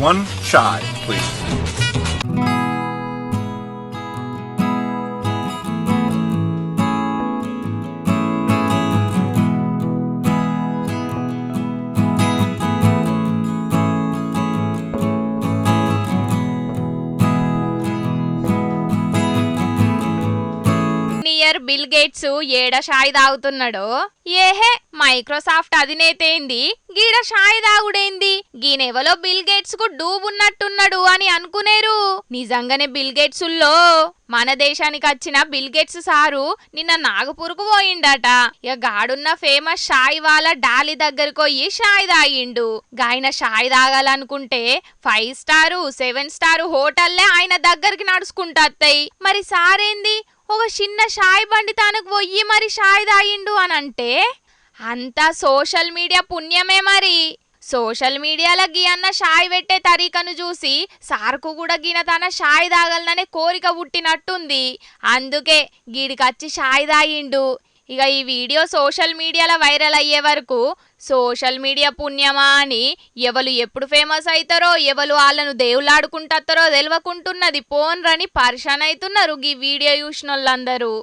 one chai, please. Bill gates ఏడ షాయి తాగుతున్నాడో ఏహే Microsoft అధినేతేంది గీడ షాయి తాగుడేంది గీనెవలో బిల్ గేట్స్ కు డూబున్నట్టున్నాడు అని అనుకునేరు. నిజంగానే బిల్ గేట్స్ లో మన దేశానికి వచ్చిన బిల్ గేట్స్ సారు నిన్న నాగపూర్కు పోయిండట. ఇక గాడున్న ఫేమస్ షాయి వాళ్ళ డాలి దగ్గరకు పోయి షాయి తాగిండు. గాయన షాయి తాగాలనుకుంటే 5 స్టార్ 7 స్టార్ హోటల్లే ఆయన దగ్గరికి నడుచుకుంటాయి. మరి సారేంది ఒక చిన్న షాయి బండి తనకు పోయి మరి షాయి తాగిండు అని అంటే అంతా సోషల్ మీడియా పుణ్యమే. మరి సోషల్ మీడియాలో గీ అన్న షాయి పెట్టే తరీకను చూసి సార్కు కూడా గీన తన షాయి తాగాలనే కోరిక పుట్టినట్టుంది. అందుకే గీడికచ్చి షాయి తాగిండు. ఇక ఈ వీడియో సోషల్ మీడియాలో వైరల్ అయ్యే వరకు సోషల్ మీడియా పుణ్యమా అని ఎవరు ఎప్పుడు ఫేమస్ అవుతారో ఎవరు వాళ్ళను దేవులాడుకుంటారో తెలియకుంటున్నది. పోన్రని పరిశాన్ అవుతున్నారు ఈ వీడియో చూసిన వాళ్ళందరూ.